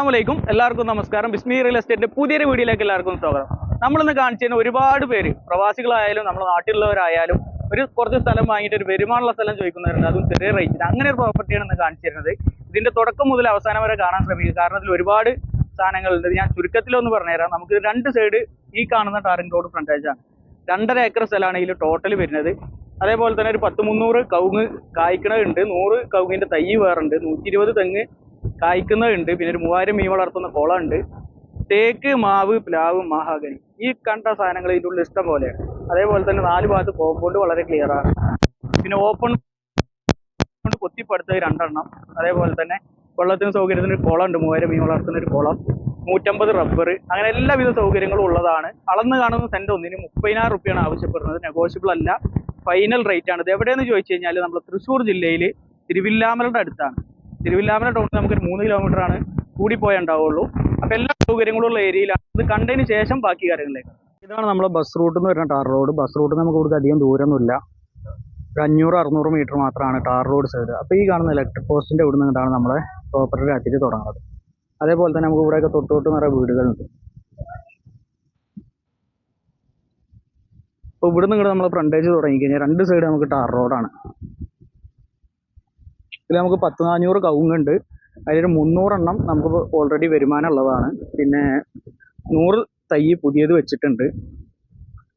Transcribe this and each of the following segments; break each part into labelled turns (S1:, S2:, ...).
S1: അസ്സലാമലൈക്കും എല്ലാവർക്കും നമസ്കാരം. ബിസ്മി റിയൽ എസ്റ്റേറ്റിന്റെ പുതിയൊരു വീഡിയോയിലേക്ക് എല്ലാവർക്കും സ്വാഗതം. നമ്മളിന്ന് കാണിച്ചിരുന്ന ഒരുപാട് പേര് പ്രവാസികളായാലും നമ്മുടെ നാട്ടിലുള്ളവരായാലും കുറച്ച് സ്ഥലം വാങ്ങിയിട്ട് ഒരു വരുമാനമുള്ള സ്ഥലം ചോദിക്കുന്നവരുണ്ട്, അതും ചെറിയ റേറ്റിന്. അങ്ങനെ ഒരു പ്രോപ്പർട്ടിയാണ് ഇന്ന് കാണിച്ചിരുന്നത്. ഇതിന്റെ തുടക്കം മുതൽ അവസാനം വരെ കാണാൻ ശ്രമിക്കുക, കാരണം ഇതിൽ ഒരുപാട് സാധനങ്ങളുണ്ട്. ഞാൻ ചുരുക്കത്തിലൊന്ന് പറഞ്ഞുതരാം. നമുക്ക് രണ്ട് സൈഡ് ഈ കാണുന്ന ടാറിംഗ് റോഡ് ഫ്രണ്ടേജാണ്. 2.5 ഏക്കർ സ്ഥലമാണ് ഇതിൽ ടോട്ടൽ വരുന്നത്. അതേപോലെ തന്നെ ഒരു 10-300 കവുങ്ങ് കായ്ക്കണുണ്ട്, 100 കവുങ്ങിന്റെ തൈ വേറുണ്ട്, 120 തെങ്ങ് കായ്ക്കുന്നതുണ്ട്, പിന്നെ ഒരു 3000 മീൻ വളർത്തുന്ന കുളമുണ്ട്, തേക്ക്, മാവ്, പ്ലാവ്, മഹാഗണി. ഈ കണ്ട സാധനങ്ങൾ ഇതിൻ്റെ ഉള്ളിൽ ഇഷ്ടം പോലെയാണ്. അതേപോലെ തന്നെ 4 ഭാഗത്ത് കോമ്പൗണ്ട് വളരെ ക്ലിയർ ആണ്. പിന്നെ ഓപ്പൺ കൊണ്ട് കൊത്തിപ്പടുത്തത് 2 എണ്ണം. അതേപോലെ തന്നെ വെള്ളത്തിന് സൗകര്യത്തിന് ഒരു കുളമുണ്ട്, 3000 മീൻ വളർത്തുന്ന ഒരു കുളം, 150 റബ്ബർ, അങ്ങനെ എല്ലാവിധ സൗകര്യങ്ങളും ഉള്ളതാണ്. അളന്ന് കാണുന്ന സെന്റ് ഒന്നിന് 30,000 റുപ്യാണ് ആവശ്യപ്പെടുന്നത്. നെഗോഷ്യബിൾ അല്ല, ഫൈനൽ റേറ്റ് ആണ്. ഇത് എവിടെയെന്ന് ചോദിച്ചു കഴിഞ്ഞാൽ നമ്മൾ തൃശ്ശൂർ ജില്ലയിൽ തിരുവില്ലാമലയുടെ അടുത്താണ്. തിരുവില്ലാമല ടൗണിൽ നമുക്കൊരു 3 കിലോമീറ്റർ ആണ് കൂടിപ്പോയേ ഉണ്ടാവുള്ളൂ. അപ്പോൾ എല്ലാ സൗകര്യങ്ങളും ഉള്ള ഏരിയയിലാണ്. ഇത് കണ്ടതിന് ശേഷം ബാക്കി കാര്യങ്ങളിലേക്ക്. ഇതാണ് നമ്മളെ ബസ് റൂട്ട് എന്ന് വരുന്ന ടാർ റോഡ്. ബസ് റൂട്ട് നമുക്ക് ഇവിടെ അധികം ദൂരമൊന്നുമില്ല, ഒരു 500-600 മീറ്റർ മാത്രമാണ് ടാർ റോഡ് സൈഡ്. അപ്പോൾ ഈ കാണുന്ന ഇലക്ട്രിക് പോസ്റ്റിൻ്റെ ഇവിടെ നിന്നിട്ടാണ് നമ്മളെ പ്രോപ്പർട്ടി അത്തിരി തുടങ്ങുന്നത്. അതേപോലെ തന്നെ നമുക്ക് ഇവിടെയൊക്കെ തൊട്ട് നിറയെ വീടുകളുണ്ട്. അപ്പോൾ ഇവിടെ നിന്ന് നമ്മൾ ഫ്രണ്ടേജ് തുടങ്ങിക്കഴിഞ്ഞാൽ 2 സൈഡ് നമുക്ക് ടാർ റോഡാണ്. ഇതിൽ നമുക്ക് 10-400 കവുങ്ങുണ്ട്. അതിലൊരു 300 എണ്ണം നമുക്ക് ഓൾറെഡി വരുമാനം ഉള്ളതാണ്. പിന്നെ 100 തൈ പുതിയത് വെച്ചിട്ടുണ്ട്.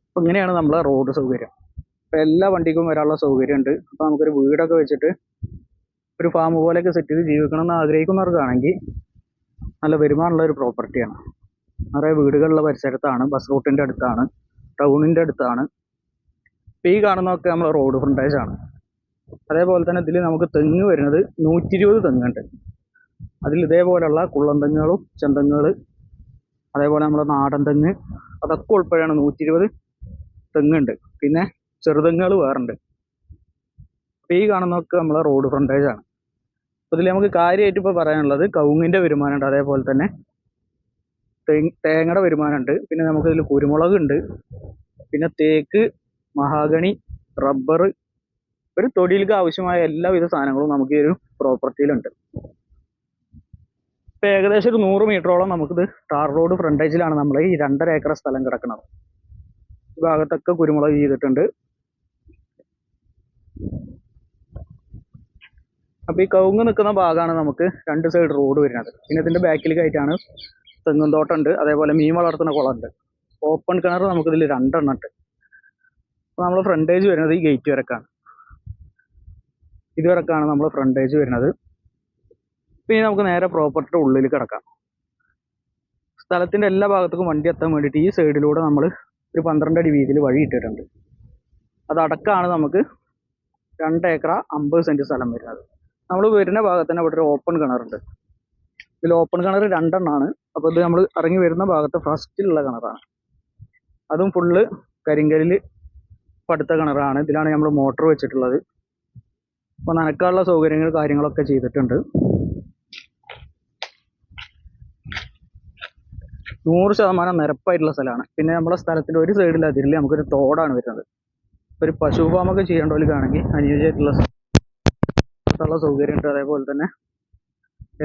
S1: അപ്പോൾ ഇങ്ങനെയാണ് നമ്മളെ റോഡ് സൗകര്യം. അപ്പോൾ എല്ലാ വണ്ടിക്കും വരാനുള്ള സൗകര്യമുണ്ട്. അപ്പോൾ നമുക്കൊരു വീടൊക്കെ വെച്ചിട്ട് ഒരു ഫാം പോലെയൊക്കെ സെറ്റ് ചെയ്ത് ജീവിക്കണം എന്ന് ആഗ്രഹിക്കുന്നവർക്കാണെങ്കിൽ നല്ല വരുമാനമുള്ള ഒരു പ്രോപ്പർട്ടിയാണ്. നിറയെ വീടുകളുള്ള പരിസരത്താണ്, ബസ് റൂട്ടിൻ്റെ അടുത്താണ്, ടൗണിൻ്റെ അടുത്താണ്. ഇപ്പോൾ ഈ കാണുന്നതൊക്കെ നമ്മൾ റോഡ് ഫ്രണ്ടേജാണ്. അതേപോലെ തന്നെ ഇതിൽ നമുക്ക് തെങ്ങ് വരുന്നത് 120 തെങ്ങുണ്ട്. അതിൽ ഇതേപോലെയുള്ള കുള്ളൻ തെങ്ങുകളും ചെന്തെങ്ങുകൾ, അതേപോലെ നമ്മുടെ നാടൻ തെങ്ങ്, അതൊക്കെ ഉൾപ്പെടെയാണ് 120 തെങ്ങുണ്ട്. പിന്നെ ചെറുതെങ്ങുകൾ വേറുണ്ട്. അപ്പോൾ ഈ കാണുന്നതൊക്കെ നമ്മളെ റോഡ് ഫ്രണ്ടേജാണ്. അപ്പോൾ ഇതിൽ നമുക്ക് കാര്യമായിട്ട് ഇപ്പോൾ പറയാനുള്ളത് കവുങ്ങിൻ്റെ വരുമാനമുണ്ട്, അതേപോലെ തന്നെ തേങ്ങയുടെ വരുമാനമുണ്ട്. പിന്നെ നമുക്കിതിൽ കുരുമുളകുണ്ട്, പിന്നെ തേക്ക്, മഹാഗണി, റബ്ബർ, ഒരു തൊഴിലിക്ക് ആവശ്യമായ എല്ലാവിധ സാധനങ്ങളും നമുക്ക് ഈ ഒരു പ്രോപ്പർട്ടിയിലുണ്ട്. ഇപ്പം ഏകദേശം ഒരു 100 മീറ്ററോളം നമുക്കിത് ടാർ റോഡ് ഫ്രണ്ടേജിലാണ് നമ്മൾ ഈ 2.5 ഏക്കർ സ്ഥലം കിടക്കുന്നത്. ഈ ഭാഗത്തൊക്കെ കുരുമുളക് ചെയ്തിട്ടുണ്ട്. അപ്പോൾ ഈ കവുങ്ങ് നിൽക്കുന്ന ഭാഗമാണ് നമുക്ക് 2 സൈഡ് റോഡ് വരുന്നത്. പിന്നെ ഇതിൻ്റെ ബാക്കിലേക്കായിട്ടാണ് തെങ്ങും തോട്ടമുണ്ട്, അതേപോലെ മീൻ വളർത്തുന്ന കുളമുണ്ട്. ഓപ്പൺ കിണർ നമുക്കിതിൽ 2 എണ്ണം ഉണ്ട്. അപ്പോൾ നമ്മൾ ഫ്രണ്ടേജ് വരുന്നത് ഈ ഗേറ്റ് വരക്കാണ്. ഇതുവരെക്കാണ് നമ്മൾ ഫ്രണ്ടേജ് വരുന്നത്. പിന്നെ നമുക്ക് നേരെ പ്രോപ്പർട്ടിയുടെ ഉള്ളിൽ കിടക്കാം. സ്ഥലത്തിൻ്റെ എല്ലാ ഭാഗത്തേക്കും വണ്ടി എത്താൻ വേണ്ടിയിട്ട് ഈ സൈഡിലൂടെ നമ്മൾ ഒരു 12 അടി വീതിയിൽ വഴി ഇട്ടിട്ടുണ്ട്. അതടക്കമാണ് നമുക്ക് 2 ഏക്കർ 50 സെൻറ്റ് സ്ഥലം വരുന്നത്. നമ്മൾ വരുന്ന ഭാഗത്ത് തന്നെ ഇവിടെ ഒരു ഓപ്പൺ കിണറുണ്ട്. ഇതിൽ ഓപ്പൺ കിണർ 2 എണ്ണമാണ്. അപ്പോൾ ഇത് നമ്മൾ ഇറങ്ങി വരുന്ന ഭാഗത്ത് ഫസ്റ്റിലുള്ള കിണറാണ്. അതും ഫുള്ള് കരിങ്കലിൽ പടുത്ത കിണറാണ്. ഇതിലാണ് നമ്മൾ മോട്ടർ വെച്ചിട്ടുള്ളത്. അപ്പോൾ നനക്കാനുള്ള സൗകര്യങ്ങൾ കാര്യങ്ങളൊക്കെ ചെയ്തിട്ടുണ്ട്. 100% നിരപ്പായിട്ടുള്ള സ്ഥലമാണ്. പിന്നെ നമ്മുടെ സ്ഥലത്തിൻ്റെ ഒരു സൈഡിൽ അതിരിൽ നമുക്കൊരു തോടാണ് വരുന്നത്. ഒരു പശു ഫാമൊക്കെ ചെയ്യേണ്ടവർക്കാണെങ്കിൽ അനുയോജ്യമായിട്ടുള്ള സൗകര്യമുണ്ട്. അതേപോലെ തന്നെ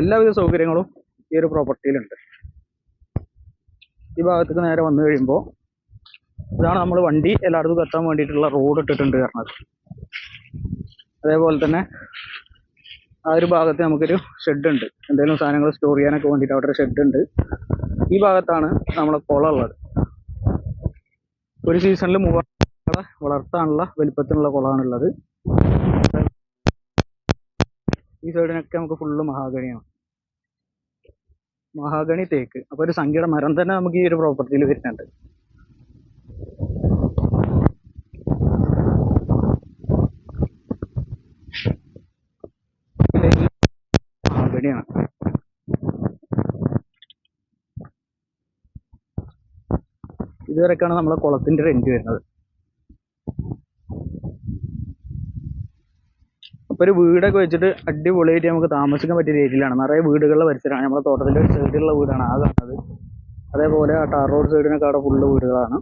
S1: എല്ലാവിധ സൗകര്യങ്ങളും ഈ ഒരു പ്രോപ്പർട്ടിയിലുണ്ട്. ഈ ഭാഗത്തേക്ക് നേരെ വന്നു കഴിയുമ്പോൾ ഇതാണ് നമ്മൾ വണ്ടി എല്ലായിടത്തും എത്താൻ വേണ്ടിയിട്ടുള്ള റോഡ് ഇട്ടിട്ടുണ്ട് പറഞ്ഞത്. അതേപോലെ തന്നെ ആ ഒരു ഭാഗത്ത് നമുക്കൊരു ഷെഡ് ഉണ്ട്, എന്തെങ്കിലും സാധനങ്ങൾ സ്റ്റോർ ചെയ്യാനൊക്കെ വേണ്ടിയിട്ട് അവിടെ ഒരു ഷെഡ് ഉണ്ട്. ഈ ഭാഗത്താണ് നമ്മളെ കുളം ഉള്ളത്. ഒരു സീസണിൽ 3 വളർത്താനുള്ള വലിപ്പത്തിനുള്ള കുളമാണുള്ളത്. ഈ സൈഡിനൊക്കെ നമുക്ക് ഫുള്ള് മഹാഗണിയാണ്, മഹാഗണി, തേക്ക്. അപ്പോൾ ഒരു സംഖ്യയുടെ മരം തന്നെ നമുക്ക് ഈ ഒരു പ്രോപ്പർട്ടിയിൽ വരുന്നുണ്ട്. മഹാഗണിയാണ്. ഇതുവരെയൊക്കെയാണ് നമ്മളെ കുളത്തിൻ്റെ റെന്റ് വരുന്നത്. അപ്പോൾ ഒരു വീടൊക്കെ വെച്ചിട്ട് അടിപൊളിയായിട്ട് നമുക്ക് താമസിക്കാൻ പറ്റിയ രീതിയിലാണ്. നിറയെ വീടുകളുടെ പരിസരമാണ്. നമ്മുടെ തോട്ടത്തിൻ്റെ ഒരു സൈഡിലുള്ള വീടാണ് ആ കാണുന്നത്. അതേപോലെ ആ ടാർ റോഡ് സൈഡിനൊക്കെ അവിടെ ഫുള്ള് വീടുകളാണ്.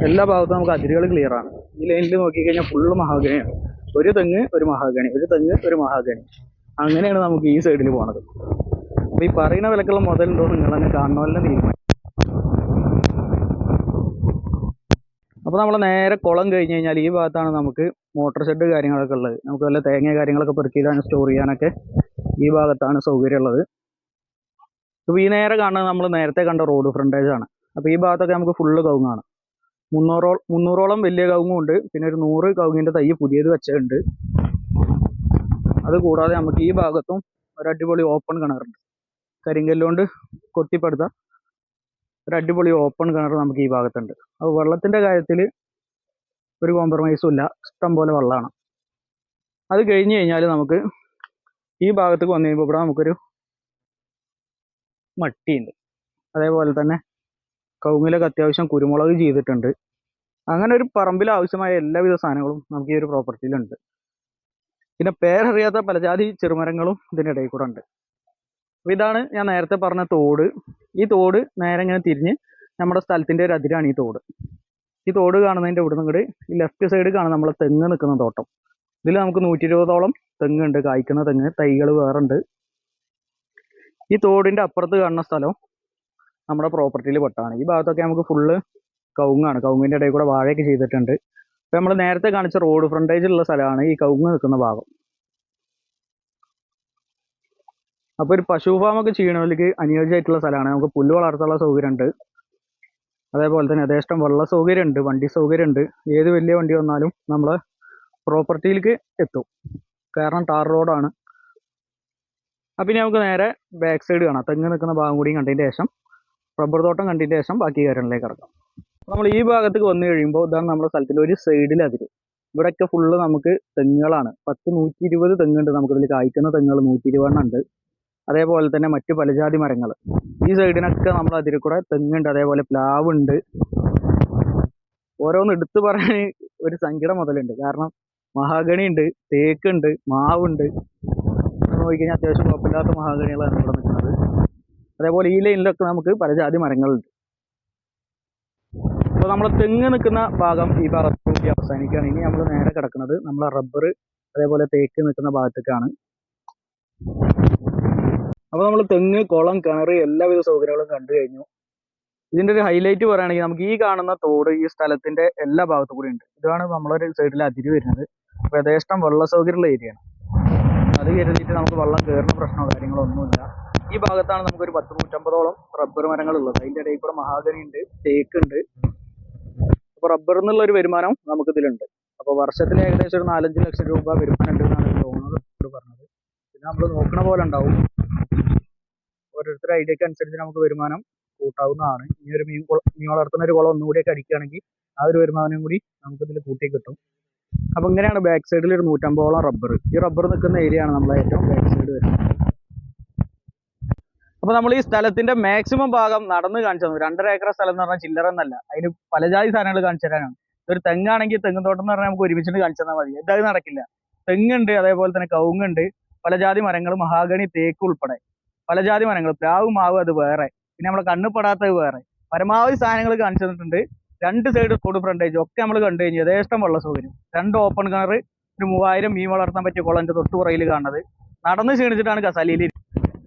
S1: എല്ലാ ഭാഗത്തും നമുക്ക് അതിരുകൾ ക്ലിയർ ആണ്. ഈ ലൈനിൽ നോക്കിക്കഴിഞ്ഞാൽ ഫുള്ള് മഹാഗണിയാണ്. ഒരു തെങ്ങ് ഒരു മഹാഗണി, ഒരു തെങ്ങ് ഒരു മഹാഗണി. അങ്ങനെയാണ് നമുക്ക് ഈ സൈഡിൽ പോണത്. അപ്പോൾ ഈ പറയുന്ന വിലക്കുള്ള മുതലുണ്ടോ നിങ്ങൾ തന്നെ കാണണമെന്നെ തീരുമാനം. അപ്പോൾ നമ്മൾ നേരെ കുളം കഴിഞ്ഞ് കഴിഞ്ഞാൽ ഈ ഭാഗത്താണ് നമുക്ക് മോട്ടോർ ഷെഡ് കാര്യങ്ങളൊക്കെ ഉള്ളത്. നമുക്ക് വല്ല തേങ്ങ കാര്യങ്ങളൊക്കെ പെറുക്കിയിടാൻ സ്റ്റോർ ചെയ്യാനൊക്കെ ഈ ഭാഗത്താണ് സൗകര്യം ഉള്ളത്. അപ്പോൾ ഈ നേരെ കാണുന്നത് നമ്മൾ നേരത്തെ കണ്ട റോഡ് ഫ്രണ്ടേജ് ആണ്. അപ്പോൾ ഈ ഭാഗത്തൊക്കെ നമുക്ക് ഫുള്ള് കവുങ്ങാണ്. 300ഓളം വലിയ കവുങ്ങും ഉണ്ട്. പിന്നെ ഒരു 100 കവുങ്ങിൻ്റെ തൈ പുതിയത് വെച്ചിട്ടുണ്ട്. അതുകൂടാതെ നമുക്ക് ഈ ഭാഗത്തും ഒരു അടിപൊളി ഓപ്പൺ കിണറുണ്ട്. കരിങ്കല്ലുകൊണ്ട് കൊത്തിപ്പടുത്ത ഒരു അടിപൊളി ഓപ്പൺ കിണർ നമുക്ക് ഈ ഭാഗത്തുണ്ട്. അപ്പോൾ വെള്ളത്തിൻ്റെ കാര്യത്തിൽ ഒരു കോംപ്രമൈസും ഇല്ല, ഇഷ്ടം പോലെ വെള്ളമാണ്. അത് കഴിഞ്ഞ് കഴിഞ്ഞാൽ നമുക്ക് ഈ ഭാഗത്തേക്ക് വന്നു കഴിയുമ്പോൾ ഇവിടെ നമുക്കൊരു മട്ടിയുണ്ട്. അതേപോലെ തന്നെ കവുങ്ങിലൊക്കെ അത്യാവശ്യം കുരുമുളക് ചെയ്തിട്ടുണ്ട്. അങ്ങനെ ഒരു പറമ്പിൽ ആവശ്യമായ എല്ലാവിധ സാധനങ്ങളും നമുക്ക് ഈ ഒരു പ്രോപ്പർട്ടിയിലുണ്ട്. പിന്നെ പേരറിയാത്ത പലജാതി ചെറുമരങ്ങളും ഇതിൻ്റെ ഇടയിൽ കൂടെ ഉണ്ട്. അപ്പോൾ ഇതാണ് ഞാൻ നേരത്തെ പറഞ്ഞ തോട്. ഈ തോട് നേരെ ഇങ്ങനെ തിരിഞ്ഞ് നമ്മുടെ സ്ഥലത്തിൻ്റെ ഒരു അതിരാണ് ഈ തോട്. ഈ തോട് കാണുന്നതിൻ്റെ ഇവിടുന്ന് ഇങ്ങോട്ട് ഈ ലെഫ്റ്റ് സൈഡ് കാണുന്ന നമ്മളെ തെങ്ങ് നിൽക്കുന്ന തോട്ടം. ഇതിൽ നമുക്ക് 120ഓളം തെങ്ങുണ്ട്, കായ്ക്കുന്ന തെങ്ങ്. തൈകൾ വേറുണ്ട്. ഈ തോടിൻ്റെ അപ്പുറത്ത് കാണുന്ന സ്ഥലം നമ്മുടെ പ്രോപ്പർട്ടിയിൽ പെട്ടാണ്. ഈ ഭാഗത്തൊക്കെ നമുക്ക് ഫുള്ള് കവുങ്ങാണ്. കവുങ്ങിൻ്റെ ഇടയിൽ കൂടെ വാഴയൊക്കെ ചെയ്തിട്ടുണ്ട്. അപ്പോൾ നമ്മൾ നേരത്തെ കാണിച്ച റോഡ് ഫ്രണ്ടേജിലുള്ള സ്ഥലമാണ് ഈ കവുങ്ങ് നിൽക്കുന്ന ഭാഗം. അപ്പോൾ ഒരു പശു ഫാമൊക്കെ ചെയ്യണവർക്ക് അനുയോജ്യമായിട്ടുള്ള സ്ഥലമാണ്. നമുക്ക് പുല്ല് വളർത്താനുള്ള സൗകര്യമുണ്ട്. അതേപോലെ തന്നെ യഥേഷ്ടം വെള്ള സൗകര്യമുണ്ട്, വണ്ടി സൗകര്യമുണ്ട്. ഏത് വലിയ വണ്ടി വന്നാലും നമ്മളെ പ്രോപ്പർട്ടിയിലേക്ക് എത്തും. കാരണം ടാർ റോഡാണ്. അപ്പം ഇനി നമുക്ക് നേരെ ബാക്ക് സൈഡ് കാണാം. തെങ്ങ് നിൽക്കുന്ന ഭാഗം കൂടിയും കണ്ടതിൻ്റെ ശേഷം റബ്ബർ തോട്ടം കണ്ടതിൻ്റെ ശേഷം ബാക്കി കാര്യങ്ങളിലേക്ക് ഇറക്കാം. നമ്മൾ ഈ ഭാഗത്തേക്ക് വന്നു കഴിയുമ്പോൾ ഇതാണ് നമ്മുടെ സ്ഥലത്തിൽ ഒരു സൈഡിൽ അതിര്. ഇവിടെയൊക്കെ ഫുള്ള് നമുക്ക് തെങ്ങുകളാണ്. 120 തെങ്ങുണ്ട്. നമുക്കിതിൽ കായ്ക്കുന്ന തെങ്ങുകൾ 120 ഉണ്ട്. അതേപോലെ തന്നെ മറ്റു പലജാതി മരങ്ങൾ ഈ സൈഡിനൊക്കെ നമ്മൾ അതിൽ കൂടെ തെങ്ങുണ്ട്. അതേപോലെ പ്ലാവുണ്ട്. ഓരോന്ന് എടുത്തു പറയാൻ ഒരു സങ്കടം മുതലുണ്ട്. കാരണം മഹാഗണി ഉണ്ട്, തേക്കുണ്ട്, മാവുണ്ട്. നോക്കിക്കഴിഞ്ഞാൽ അത്യാവശ്യം കുഴപ്പമില്ലാത്ത മഹാഗണികളാണ് ഇവിടെ നിൽക്കുന്നത്. അതേപോലെ ഈ ലൈനിലൊക്കെ നമുക്ക് പലജാതി മരങ്ങളുണ്ട്. അപ്പോൾ നമ്മൾ തെങ്ങ് നിൽക്കുന്ന ഭാഗം ഈ ഭാഗത്ത് കൂടി അവസാനിക്കുകയാണ്. ഇനി നമ്മൾ നേരെ കിടക്കുന്നത് നമ്മളെ റബ്ബർ അതേപോലെ തേക്ക് നിൽക്കുന്ന ഭാഗത്തേക്കാണ്. അപ്പോൾ നമ്മൾ തെങ്ങ്, കുളം, കിണർ എല്ലാവിധ സൗകര്യങ്ങളും കണ്ടു കഴിഞ്ഞു. ഇതിൻ്റെ ഒരു ഹൈലൈറ്റ് പറയുകയാണെങ്കിൽ നമുക്ക് ഈ കാണുന്ന തോട് ഈ സ്ഥലത്തിൻ്റെ എല്ലാ ഭാഗത്തും കൂടി ഉണ്ട്. ഇതാണ് നമ്മളൊരു സൈഡിൽ അതിര് വരുന്നത്. അപ്പോൾ യഥേഷ്ടം വെള്ള സൗകര്യമുള്ള ഏരിയയാണ്. അത് കരുതിയിട്ട് നമുക്ക് വെള്ളം കയറുന്ന പ്രശ്നമോ കാര്യങ്ങളോ ഒന്നുമില്ല. ഈ ഭാഗത്താണ് നമുക്കൊരു 100-150ഓളം റബ്ബർ മരങ്ങളുള്ളത്. അതിൻ്റെ ഇടയിൽ കൂടെ മഹാഗണി ഉണ്ട്, തേക്കുണ്ട്. അപ്പോൾ റബ്ബറിൽ നിന്നുള്ള ഒരു വരുമാനം നമുക്കിതിലുണ്ട്. അപ്പോൾ വർഷത്തിൽ ഏകദേശം ഒരു 4-5 ലക്ഷം രൂപ വരുമാനം ഉണ്ട് എന്നാണ് ഓണർ പറഞ്ഞത്. പിന്നെ നമ്മൾ നോക്കണ പോലെ ഉണ്ടാവും. ഓരോരുത്തരുടെ ഐഡിയക്ക് അനുസരിച്ച് നമുക്ക് വരുമാനം കൂട്ടാവുന്നതാണ്. ഇനി ഒരു മീൻ വളർത്തുന്ന ഒരു കുളം ഒന്നുകൂടിയൊക്കെ അടിക്കുകയാണെങ്കിൽ ആ ഒരു വരുമാനം കൂടി നമുക്കിതിൽ കൂട്ടി കിട്ടും. അപ്പോൾ ഇങ്ങനെയാണ് ബാക്ക് സൈഡിൽ ഒരു 150ഓളം റബ്ബർ. ഈ റബ്ബർ നിൽക്കുന്ന ഏരിയ ആണ് നമ്മളെ ഏറ്റവും ബാക്ക് സൈഡ് വരുന്നത്. അപ്പോൾ നമ്മൾ ഈ സ്ഥലത്തിന്റെ മാക്സിമം ഭാഗം നടന്ന് കാണിച്ചു തന്നു. 2.5 ഏക്കർ സ്ഥലം എന്ന് പറഞ്ഞാൽ ചില്ലറ എന്നല്ല. അതിന് പലജാതി സാധനങ്ങൾ കാണിച്ചു തരാനാണ്. ഒരു തെങ്ങാണെങ്കിൽ തെങ്ങ് തോട്ടം എന്ന് പറഞ്ഞാൽ നമുക്ക് ഒരുമിച്ചിട്ട് കാണിച്ചു തന്നാൽ മതി. എന്തായാലും നടക്കില്ല. തെങ്ങുണ്ട്, അതേപോലെ തന്നെ കവുങ്ങുണ്ട്, പലജാതി മരങ്ങൾ, മഹാഗണി, തേക്ക് ഉൾപ്പെടെ പലജാതി മരങ്ങൾ, പ്ലാവ്, മാവ് അത് വേറെ, പിന്നെ നമ്മളെ കണ്ണുപെടാത്തത് വേറെ. പരമാവധി സാധനങ്ങൾ കാണിച്ചു തന്നിട്ടുണ്ട്. 2 സൈഡ് റോഡ് ഫ്രണ്ടേജ് ഒക്കെ നമ്മൾ കണ്ടു കഴിഞ്ഞു. യഥേഷ്ടം വെള്ള സൗകര്യം, 2 ഓപ്പൺ കിണർ, ഒരു 3000 മീൻ വളർത്താൻ പറ്റിയ കുളൻ്റെ തൊട്ട് പുറയിൽ കാണുന്നത്. നടന്ന് ക്ഷീണിച്ചിട്ടാണ് കസാലിയിൽ.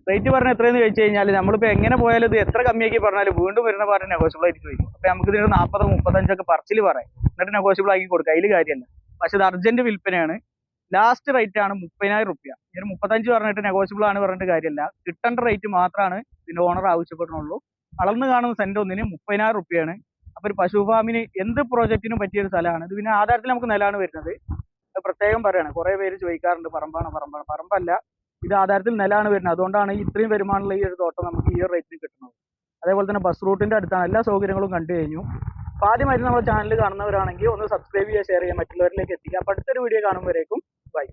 S1: റേറ്റ് പറഞ്ഞാൽ എത്രയെന്ന് ചോദിച്ചു കഴിഞ്ഞാൽ നമ്മളിപ്പോൾ എങ്ങനെ പോയാലും ഇത് എത്ര കമ്മിയാക്കി പറഞ്ഞാലും വീണ്ടും വരുന്ന പറഞ്ഞ് നെഗോഷ്യബിൾ ആയിട്ട് ചോദിക്കും. അപ്പോൾ നമുക്ക് ഇതിന് 40-35 പറച്ചിൽ പറയാം. എന്നിട്ട് നെഗോഷ്യബിൾ ആക്കി കൊടുക്കുക. അതിൽ കാര്യമല്ല. പക്ഷെ ഇത് അർജന്റ് വിൽപ്പനയാണ്. ലാസ്റ്റ് റേറ്റ് ആണ് 30,000 രൂപ. ഈ ഒരു 35 പറഞ്ഞിട്ട് നെഗോഷ്യബിൾ ആണ് പറഞ്ഞിട്ട് കാര്യമല്ല. കിട്ടേണ്ട റേറ്റ് മാത്രമാണ് ഇതിന്റെ ഓണർ ആവശ്യപ്പെടുന്നുള്ളൂ. അളന്ന് കാണുന്ന സെന്റ് ഒന്നിന് 30,000 രൂപയാണ്. അപ്പോൾ ഒരു പശു ഫാമിന് എന്ത് പ്രോജക്റ്റിനും പറ്റിയൊരു സ്ഥലമാണ് ഇത്. പിന്നെ ആധാരത്തിൽ നമുക്ക് നിലമാണ് വരുന്നത്. അത് പ്രത്യേകം പറയാണ്. കുറേ പേര് ചോദിക്കാറുണ്ട് പറമ്പല്ല, ഇത് ആധാരത്തിൽ നിലമാണ് വരുന്നത്. അതുകൊണ്ടാണ് ഇത്രയും വരുമാനമുള്ള ഈ ഒരു തോട്ടം നമുക്ക് ഈ ഒരു റേറ്റിന് കിട്ടുന്നത്. അതേപോലെ തന്നെ ബസ് റൂട്ടിന്റെ അടുത്താണ്. എല്ലാ സൗകര്യങ്ങളും കണ്ടു കഴിഞ്ഞു. അപ്പോൾ ആദ്യമായിട്ട് നമ്മുടെ ചാനൽ കാണുന്നവരാണെങ്കിൽ ഒന്ന് സബ്സ്ക്രൈബ് ചെയ്യുക, ഷെയർ ചെയ്യുക, മറ്റുള്ളവരിലേക്ക് എത്തിക്കുക. അപ്പോൾ അടുത്തൊരു വീഡിയോ കാണുമ്പോഴേക്കും ബൈ.